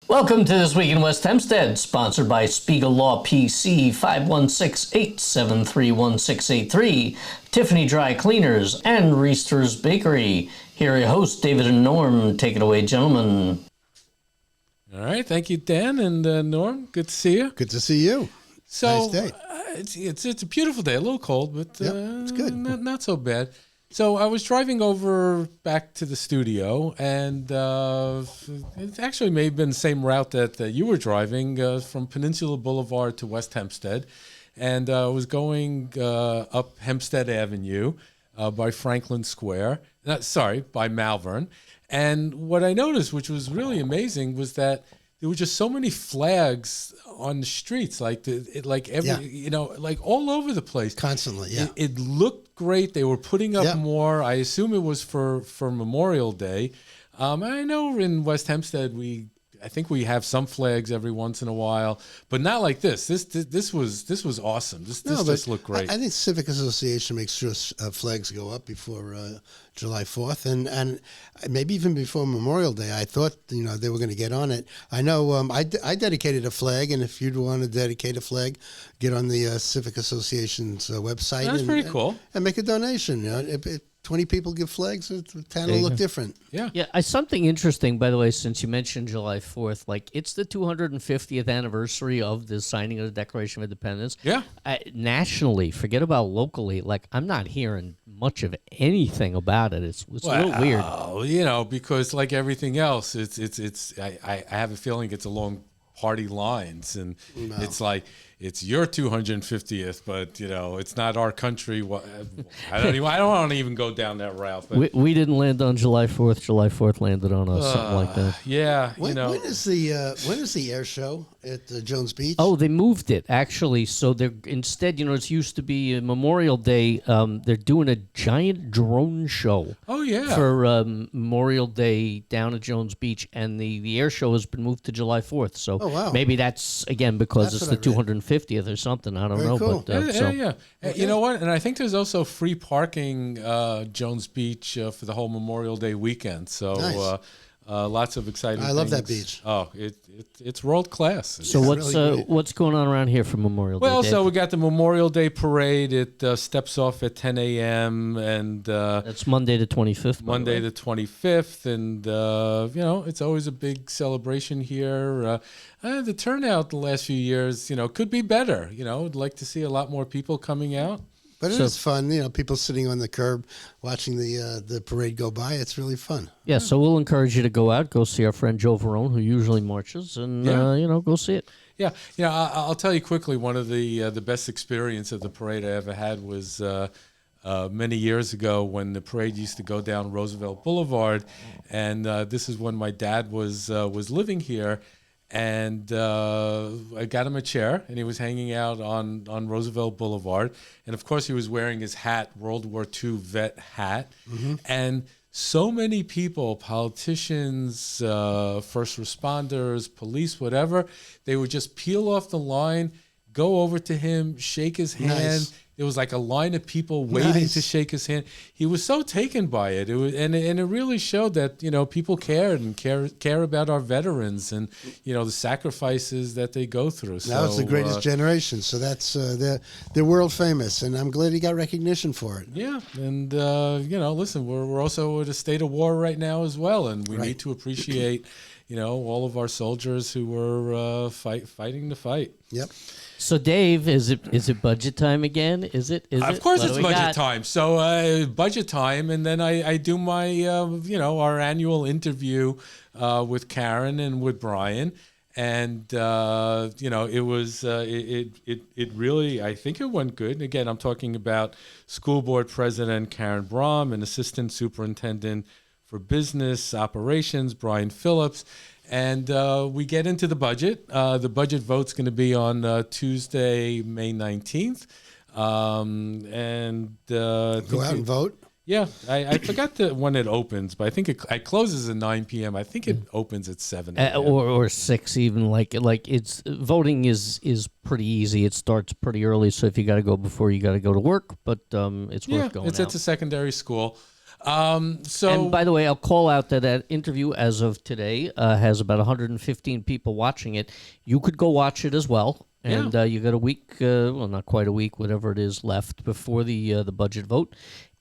Welcome to This Week in West Hempstead, sponsored by Spiegel Law PC, 516-873-1683, Tiffany Dry Cleaners, and Reister's Bakery. Here are your hosts, David and Norm. Take it away, gentlemen. All right. Thank you, Dan and Norm. Good to see you. Good to see you. So, nice day. It's a beautiful day. A little cold, but it's good. Not so bad. So I was driving over back to the studio, and it actually may have been the same route that you were driving from Peninsula Boulevard to West Hempstead. And I was going up Hempstead Avenue by Franklin Square. By Malvern. And what I noticed, which was really amazing, was that there were just so many flags on the streets, like all over the place. Constantly, yeah. It looked great. They were putting up more. I assume it was for Memorial Day. I know in West Hempstead I think we have some flags every once in a while, but not like this. This was awesome. This just looked great. I think Civic Association makes sure flags go up before July 4th, and maybe even before Memorial Day. I thought they were going to get on it. I know I dedicated a flag, and if you'd want to dedicate a flag, get on the Civic Association's website. That's pretty cool. And make a donation. 20 people give flags, the town will look different. Yeah. Something interesting, by the way, since you mentioned July 4th, like it's the 250th anniversary of the signing of the Declaration of Independence. Yeah. Nationally, forget about locally. Like I'm not hearing much of anything about it. It's a little weird. Because like everything else, I have a feeling it's along party lines, and it's like it's your 250th, but it's not our country. I don't want to even go down that route. But we didn't land on July 4th. July 4th landed on us, something like that. Yeah, when is the air show at Jones Beach? Oh, they moved it actually. So they're instead, it's used to be Memorial Day. They're doing a giant drone show. Oh yeah, for Memorial Day down at Jones Beach, and the air show has been moved to July 4th. So maybe that's again because it's the 250th or something. I don't know. Cool. But, yeah. You know what? And I think there's also free parking Jones Beach for the whole Memorial Day weekend. So nice. Lots of exciting things. I love that beach. Oh, it's world class. So what's going on around here for Memorial Day? Well, Dave? so we got the Memorial Day parade. It steps off at 10 a.m. and that's Monday the 25th. Monday the 25th, and it's always a big celebration here. The turnout the last few years, could be better. I'd like to see a lot more people coming out. But it is fun, people sitting on the curb watching the parade go by. It's really fun. Yeah, so we'll encourage you to go out, go see our friend Joe Verone, who usually marches, and go see it. Yeah, I'll tell you quickly. One of the best experience of the parade I ever had was many years ago when the parade used to go down Roosevelt Boulevard, and this is when my dad was living here. And I got him a chair, and he was hanging out on Roosevelt Boulevard. And, of course, he was wearing his hat, World War II vet hat. Mm-hmm. And so many people, politicians, first responders, police, whatever, they would just peel off the line, go over to him, shake his hand. Nice. There was like a line of people waiting to shake his hand. He was so taken by it. And it really showed that people cared and care about our veterans and the sacrifices that they go through. Now it's the greatest generation. So that's they're world famous, and I'm glad he got recognition for it. Yeah, and listen, we're also at a state of war right now as well, and we need to appreciate all of our soldiers who were fighting the fight. Yep. So, Dave, is it budget time again? Is it? Of course it's budget time. So, budget time, and then I do my, our annual interview with Karen and with Brian. And, it was, it really, I think it went good. Again, I'm talking about School Board President Karen Brohm and Assistant Superintendent for Business Operations, Brian Phillips. And we get into the budget. The budget vote's going to be on Tuesday, May 19th. Go out and vote? Yeah, I forgot when it opens, but I think it closes at 9 p.m. I think it opens at 7 a.m. Or 6 even. Like it's voting is pretty easy. It starts pretty early, so if you got to go before you got to go to work, but it's worth going it's out. at the secondary school. And by the way, I'll call out that interview as of today has about 115 people watching it. You could go watch it as well. And you got a week, well, not quite a week, whatever it is left before the budget vote.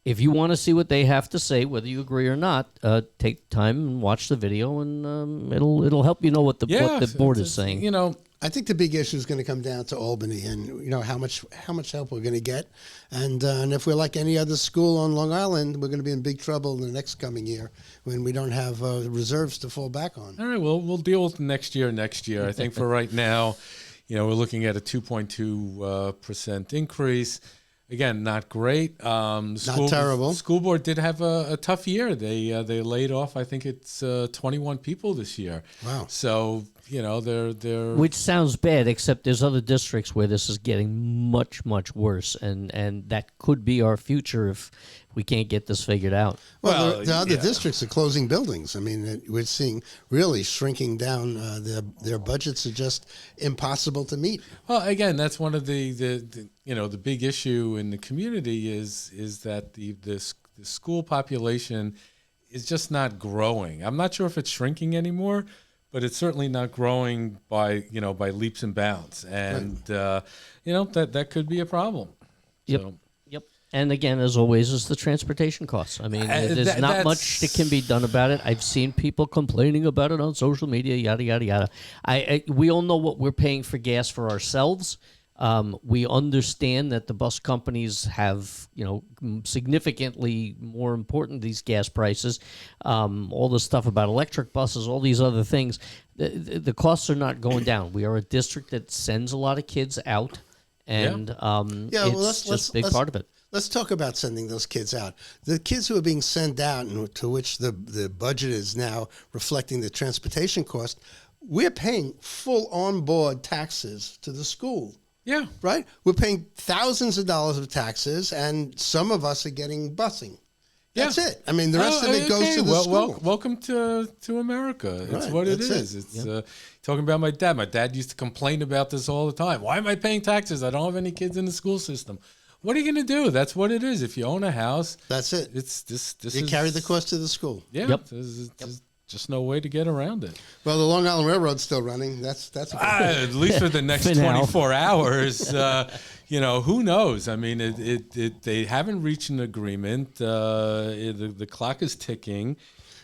If you want to see what they have to say, whether you agree or not, take time and watch the video, and it'll help you know what the board is saying. You know, I think the big issue is going to come down to Albany, and you know how much help we're going to get, and if we're like any other school on Long Island, we're going to be in big trouble in the next coming year when we don't have reserves to fall back on. All right, well, we'll deal with next year. I think for right now, you know, we're looking at a 2.2% increase. Again, not great. Not terrible. School board did have a tough year. They laid off, I think it's 21 people this year. Wow. So, you know, they're Which sounds bad, except there's other districts where this is getting much, much worse, and that could be our future if we can't get this figured out. Well, the other districts are closing buildings. I mean, we're seeing really shrinking down. Their budgets are just impossible to meet. Well, again, that's one of the you know, the big issue in the community is that the school population is just not growing. I'm not sure if it's shrinking anymore, but it's certainly not growing by leaps and bounds, and you know, that could be a problem. Yep. So. Yep. And again, as always, is the transportation costs. I mean, there's not much that can be done about it. I've seen people complaining about it on social media, yada, yada, yada. We all know what we're paying for gas for ourselves. We understand that the bus companies have, you know, significantly more important, these gas prices, all the stuff about electric buses, all these other things. The costs are not going down. We are a district that sends a lot of kids out, and it's just a big part of it. Let's talk about sending those kids out. The kids who are being sent out, and to which the budget is now reflecting the transportation cost, we're paying full on-board taxes to the school. Yeah. Right? We're paying thousands of dollars of taxes, and some of us are getting busing. That's it. I mean, the rest of it goes to the school. Welcome to America. It's what it is. It's talking about my dad. My dad used to complain about this all the time. Why am I paying taxes? I don't have any kids in the school system. What are you going to do? That's what it is. If you own a house, that's it. It's this. You carry the cost to the school. Yeah. Yep. There's just no way to get around it. Well, the Long Island Railroad's still running. That's at least for the next 24 hours. You know, who knows? I mean, they haven't reached an agreement. The clock is ticking,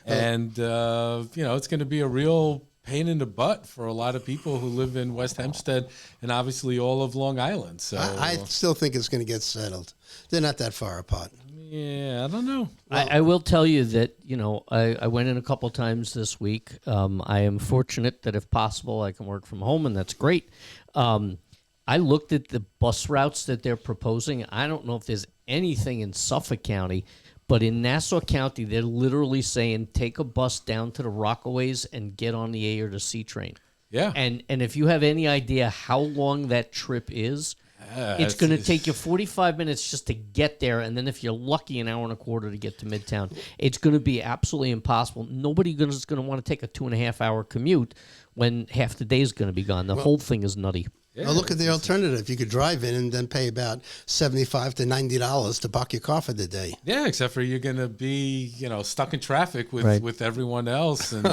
and you know, it's going to be a real pain in the butt for a lot of people who live in West Hempstead and obviously all of Long Island. So I still think it's going to get settled. They're not that far apart. Yeah, I don't know. Well, I will tell you that, you know, I went in a couple times this week. I am fortunate that if possible, I can work from home, and that's great. I looked at the bus routes that they're proposing. I don't know if there's anything in Suffolk County, but in Nassau County, they're literally saying take a bus down to the Rockaways and get on the A or the C train. Yeah. And if you have any idea how long that trip is, it's going to take you 45 minutes just to get there, and then if you're lucky, an hour and a quarter to get to Midtown. It's going to be absolutely impossible. Nobody is going to want to take a 2.5-hour commute when half the day is going to be gone. The whole thing is nutty. Yeah, well, look at the alternative. You could drive in and then pay about $75 to $90 to park your car for the day. Yeah, except for you're going to be, you know, stuck in traffic with everyone else, and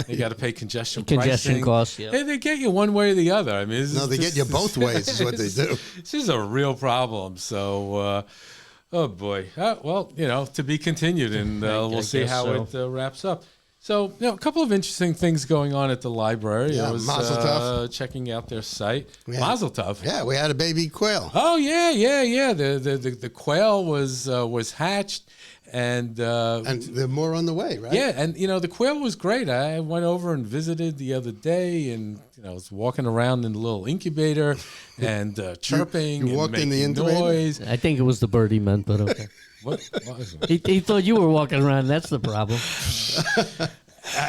you got to pay congestion pricing. Costs. Yeah, they get you one way or the other. I mean, they get you both ways. Is what they do. This is a real problem. So, oh boy. Well, you know, to be continued, and we'll see how it wraps up. So, you know, a couple of interesting things going on at the library. Yeah, I was Mazel tov. checking out their site. Mazel tov. Yeah, we had a baby quail. Oh yeah. The quail was hatched, and they're more on the way, right? Yeah, and you know, the quail was great. I went over and visited the other day, and you know, I was walking around in the little incubator and chirping. You walked and in the making incubator? noise. I think it was the bird he meant, but okay. What is it? He thought you were walking around. That's the problem.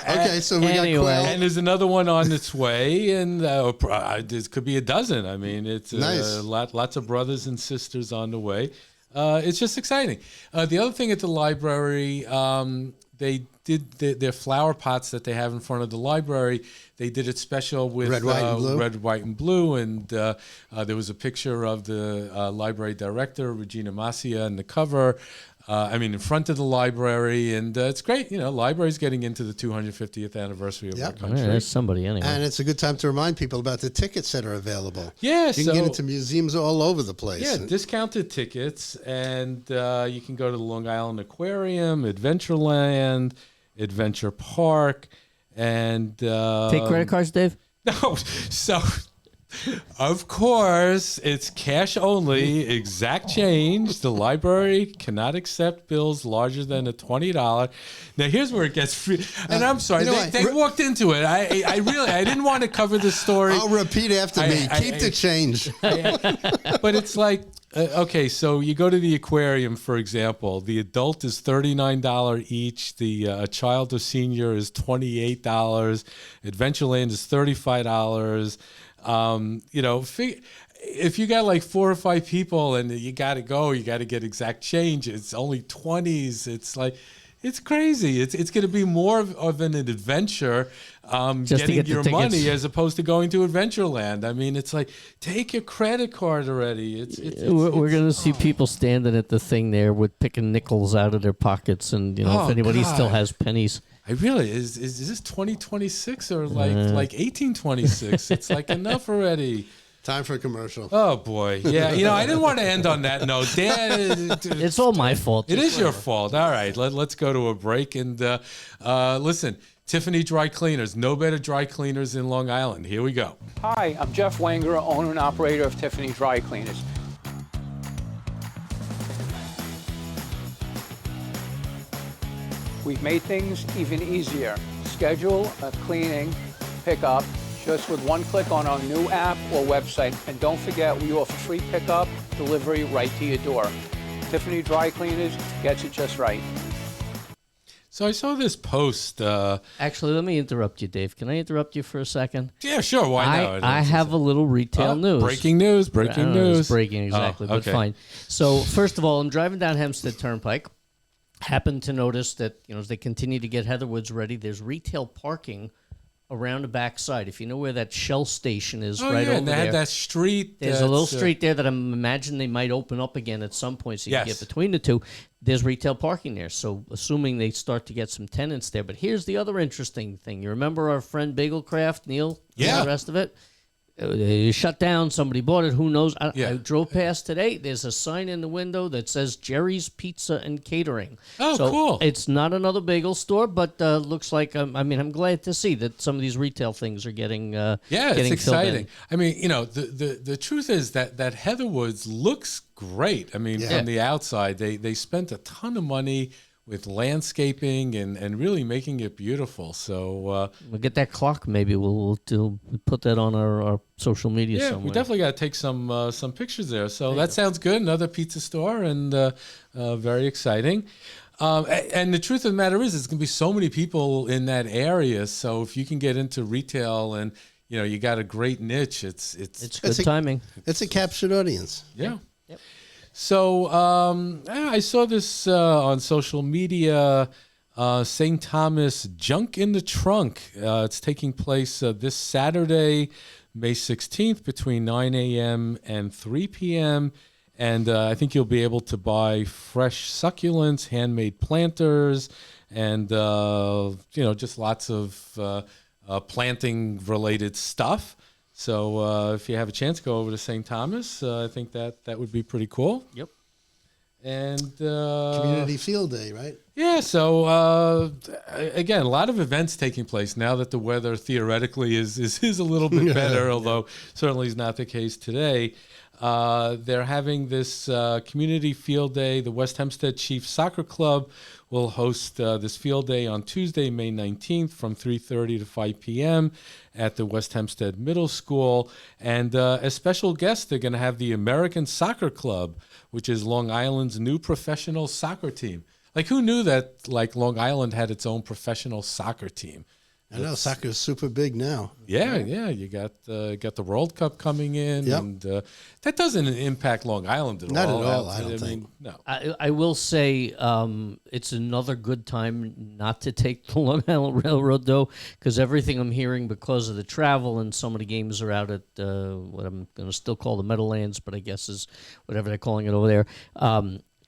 Okay, so we got quail. And there's another one on its way, and there could be a dozen. I mean, it's nice. Lots of brothers and sisters on the way. It's just exciting. The other thing at the library, they did their flower pots that they have in front of the library. They did it special with red, white, and blue, and there was a picture of the library director, Regina Masia, on the cover. in front of the library, and it's great. Library's getting into the 250th anniversary of our country. Yeah, that's somebody anyway. And it's a good time to remind people about the tickets that are available. Yeah, you can get into museums all over the place. Yeah, discounted tickets, and you can go to the Long Island Aquarium, Adventureland, Adventure Park, and take credit cards, Dave? No, so. Of course, it's cash only, exact change. The library cannot accept bills larger than a $20. Now, here's where it gets free. And I'm sorry, they walked into it. I didn't want to cover the story. I'll repeat after me. Keep the change. But it's like, okay, so you go to the aquarium, for example. The adult is $39 each. The child or senior is $28. Adventureland is $35. If you got like 4 or 5 people and you got to go, you got to get exact change. It's only 20s. It's like, it's crazy. It's going to be more of an adventure getting your money as opposed to going to Adventureland. I mean, it's like, take your credit card already. We're going to see people standing at the thing there with picking nickels out of their pockets, and if anybody still has pennies. Is this 2026 or like 1826? It's like enough already. Time for a commercial. Oh boy, yeah. I didn't want to end on that note. Dan, it's all my fault. It is your fault. All right, let's go to a break and listen. Tiffany Dry Cleaners, no better dry cleaners in Long Island. Here we go. Hi, I'm Jeff Wenger, owner and operator of Tiffany Dry Cleaners. We've made things even easier. Schedule a cleaning pickup just with one click on our new app or website. And don't forget, we offer free pickup, delivery right to your door. Tiffany Dry Cleaners gets it just right. So I saw this post. Actually, let me interrupt you, Dave. Can I interrupt you for a second? Yeah, sure. Why not? I have a little retail news. Breaking news. Breaking news. It's breaking, exactly, but fine. So first of all, I'm driving down Hempstead Turnpike. Happened to notice that, as they continue to get Heatherwoods ready, there's retail parking around the backside. If you know where that Shell station is, right over there. They had that street. There's a little street there that I imagine they might open up again at some point so you can get between the two. There's retail parking there. So assuming they start to get some tenants there. But here's the other interesting thing. You remember our friend Bagelcraft, Neil? Yeah. And the rest of it? It shut down. Somebody bought it. Who knows? I drove past today. There's a sign in the window that says Jerry's Pizza and Catering. Oh, so cool. It's not another bagel store, but looks like, I'm glad to see that some of these retail things are getting it's exciting. I mean, the truth is that Heatherwoods looks great. I mean, from the outside, they spent a ton of money with landscaping and really making it beautiful. So we'll get that clock. Maybe we'll put that on our social media somewhere. We definitely got to take some pictures there. So that sounds good. Another pizza store and very exciting. And the truth of the matter is, there's going to be so many people in that area. So if you can get into retail and you got a great niche, it's good timing. It's a captured audience. Yeah. Yep. So I saw this on social media, St. Thomas Junk in the Trunk. It's taking place this Saturday, May 16th between 9 a.m. and 3 p.m. And I think you'll be able to buy fresh succulents, handmade planters, and just lots of planting-related stuff. So if you have a chance, go over to St. Thomas. I think that would be pretty cool. Yep. And Community Field Day, right? Yeah. So again, a lot of events taking place now that the weather theoretically is a little bit better, although certainly is not the case today. They're having this Community Field Day. The West Hempstead Chiefs Soccer Club will host this field day on Tuesday, May 19th from 3:30 to 5 p.m. at the West Hempstead Middle School. And as special guests, they're going to have the American Soccer Club, which is Long Island's new professional soccer team. Like, who knew that, Long Island had its own professional soccer team? I know soccer is super big now. Yeah. You got the World Cup coming in, and that doesn't impact Long Island at all. Not at all, I don't think. No. I will say it's another good time not to take the Long Island Railroad, though, because everything I'm hearing because of the travel and some of the games are out at what I'm going to still call the Meadowlands, but I guess is whatever they're calling it over there.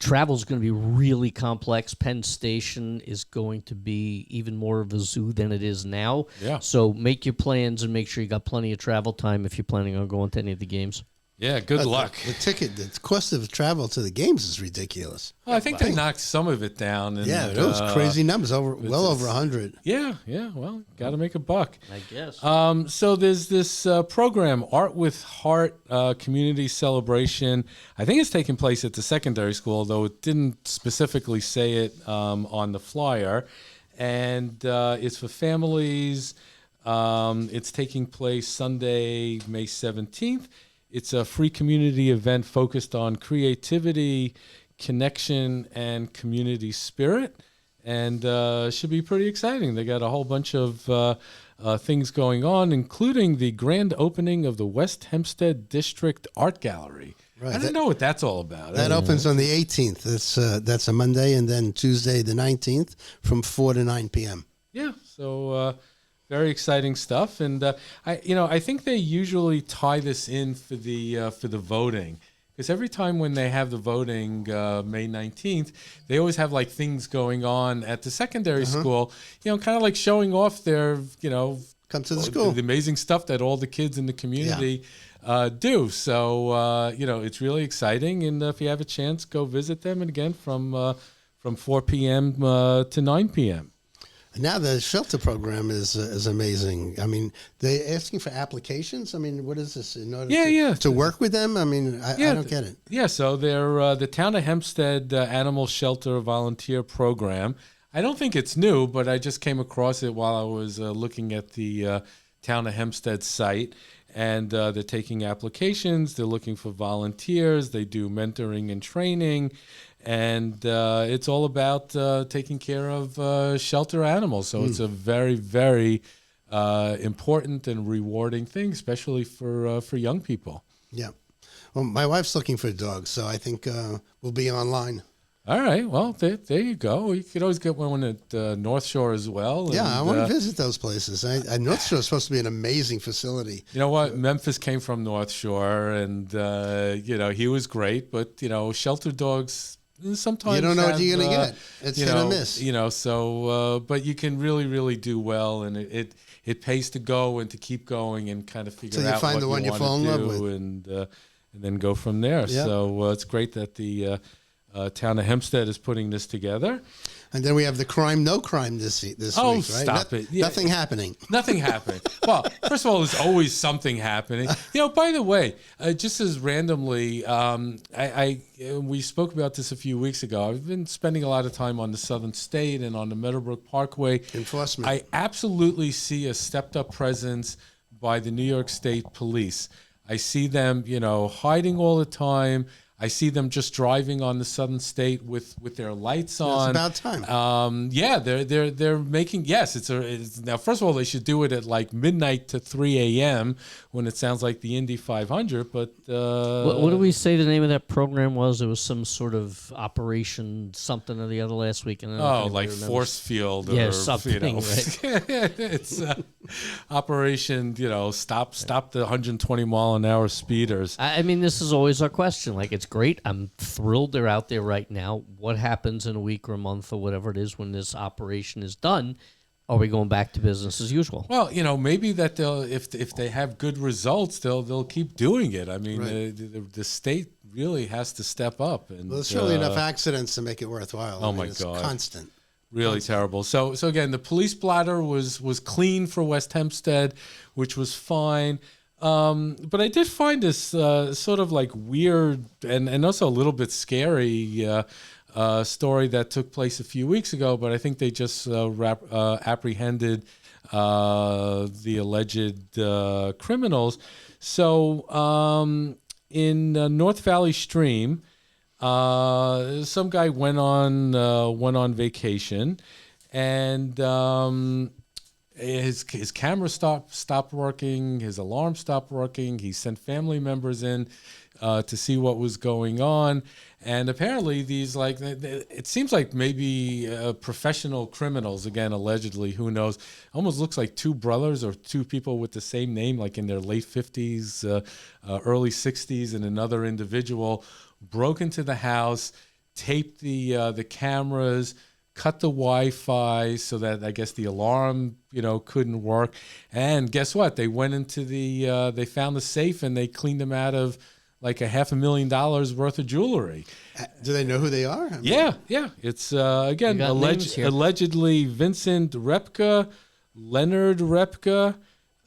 travel's going to be really complex. Penn Station is going to be even more of a zoo than it is now. Yeah. So make your plans and make sure you got plenty of travel time if you're planning on going to any of the games. Yeah, good luck. The cost of travel to the games is ridiculous. Well, I think they knocked some of it down. And, Yeah, those crazy numbers, well over 100. Yeah, well, got to make a buck. I guess. So there's this program, Art with Heart Community Celebration. I think it's taking place at the secondary school, although it didn't specifically say it on the flyer. And it's for families. It's taking place Sunday, May 17th. It's a free community event focused on creativity, connection, and community spirit, and should be pretty exciting. They got a whole bunch of things going on, including the grand opening of the West Hempstead District Art Gallery. Right. I don't know what that's all about. That opens on the 18th. That's a Monday, and then Tuesday the 19th from 4 to 9 p.m. Yeah, so very exciting stuff, and I think they usually tie this in for the voting, because every time when they have the voting May 19th, they always have like things going on at the secondary school, kind of like showing off their Come to the school, the amazing stuff that all the kids in the community do. So it's really exciting, and if you have a chance, go visit them. And again, from 4 p.m. to 9 p.m. Now the shelter program is amazing. I mean, they're asking for applications. I mean, what is this in order to work with them? I mean, I don't get it. Yeah, so they're the Town of Hempstead Animal Shelter Volunteer Program. I don't think it's new, but I just came across it while I was looking at the Town of Hempstead site. And they're taking applications. They're looking for volunteers. They do mentoring and training. And it's all about taking care of shelter animals. So it's a very, very important and rewarding thing, especially for young people. Yeah. Well, my wife's looking for a dog, so I think we'll be online. All right. Well, there you go. You could always get one at North Shore as well. Yeah, and, I want to visit those places. North Shore is supposed to be an amazing facility. You know what? Memphis came from North Shore, and he was great. But shelter dogs sometimes you don't know what you're going to get. It's hit or miss. So but you can really, really do well, and it pays to go and to keep going and kind of figure out find what the one you want fall in to love do, with. and then go from there. Yeah. So it's great that the Town of Hempstead is putting this together. And then we have the crime, no crime this week, right? Stop it. Yeah. Nothing happening. Nothing happening. Well, first of all, there's always something happening. By the way, just as randomly, we spoke about this a few weeks ago. I've been spending a lot of time on the Southern State and on the Meadowbrook Parkway. Enforcement. I absolutely see a stepped-up presence by the New York State Police. I see them, hiding all the time. I see them just driving on the Southern State with their lights on. It's about time. They're making now. First of all, they should do it at like midnight to 3 a.m. when it sounds like the Indy 500. But what do we say the name of that program was? It was some sort of Operation something or the other last week. And like Force Field. Yeah, something. Right. It's Operation. Stop the 120 mile an hour speeders. I mean, this is always our question. Like, it's great. I'm thrilled they're out there right now. What happens in a week or a month or whatever it is when this operation is done? Are we going back to business as usual? Well, maybe that they'll if they have good results, they'll keep doing it. I mean, right. the state really has to step up. And there's surely enough accidents to make it worthwhile. Oh my it's God, constant. Really terrible. So again, the police blotter was clean for West Hempstead, which was fine. But I did find this sort of like weird and also a little bit scary story that took place a few weeks ago. But I think they just apprehended the alleged criminals. So in North Valley Stream, some guy went on vacation, and his camera stopped working, his alarm stopped working. He sent family members in to see what was going on, and apparently these it seems like maybe professional criminals, again allegedly, who knows, almost looks like two brothers or two people with the same name, like in their late 50s, early 60s, and another individual broke into the house, taped the cameras, cut the Wi-Fi so that I guess the alarm, couldn't work. And guess what? They went into they found the safe and they cleaned them out of like $500,000 worth of jewelry. Do they know who they are? Yeah. It's again allegedly Vincent Repka, Leonard Repka.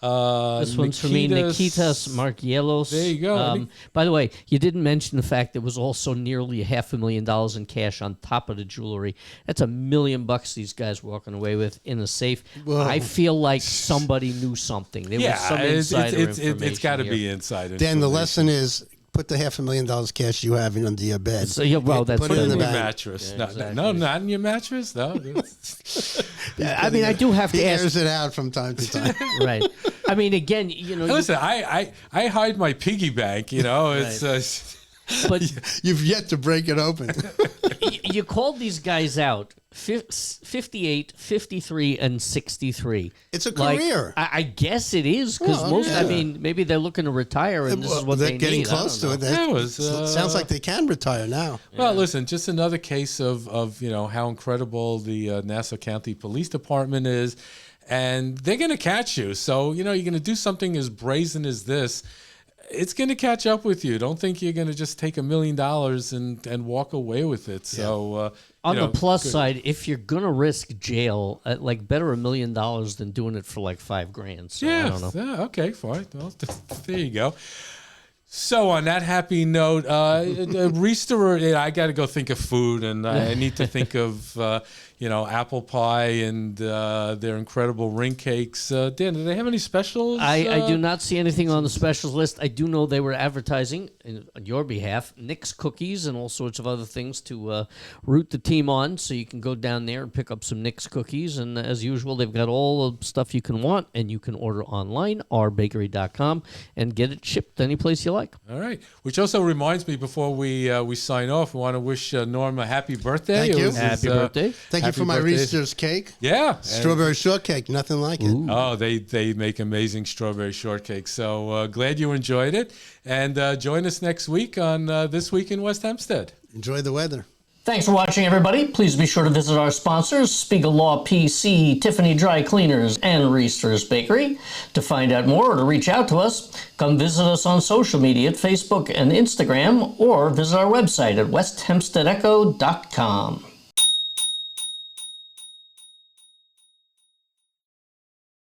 This one's for me, Nikitas Markielos. There you go. By the way, you didn't mention the fact there was also nearly $500,000 in cash on top of the jewelry. That's $1 million these guys walking away with in a safe. Whoa. I feel like somebody knew something. There was some insider information. It's got to be insider. Dan, the lesson is put the $500,000 cash you have under your bed. So, that's put it in the your bag. mattress. Yeah, exactly. No, not in your mattress. No. I mean, I do have to ask. Airs it out from time to time. Right. I mean, again, Listen, I hide my piggy bank. It's. But you've yet to break it open. you called these guys out 58, 53, and 63. It's a career. I guess it is because I mean, maybe they're looking to retire and this is what they're they getting need. close to it. Sounds like they can retire now. Well, listen, just another case of how incredible the Nassau County Police Department is, and they're going to catch you. So you're going to do something as brazen as this. It's going to catch up with you. Don't think you're going to just take $1 million and walk away with it. So on the plus side, if you're going to risk jail, better $1 million than doing it for like $5,000. So I don't know. Yeah. Okay. Fine. Well, there you go. So on that happy note, Reister, I got to go think of food, and I need to think of apple pie and their incredible ring cakes. Dan, do they have any specials? I do not see anything on the specials list. I do know they were advertising on your behalf Nick's cookies and all sorts of other things to root the team on, so you can go down there and pick up some Nick's cookies. And as usual, they've got all the stuff you can want, and you can order online, rbakery.com, and get it shipped any place you like. All right. Which also reminds me, before we sign off, we want to wish Norm a happy birthday. Thank you. Happy birthday. Thank you for my Reister's cake. Yeah. Strawberry shortcake, nothing like it. Oh, they make amazing strawberry shortcake. So glad you enjoyed it. And join us next week on This Week in West Hempstead. Enjoy the weather. Thanks for watching, everybody. Please be sure to visit our sponsors, Spiegel Law PC, Tiffany Dry Cleaners, and Reister's Bakery. To find out more or to reach out to us, come visit us on social media at Facebook and Instagram, or visit our website at westhempsteadecho.com.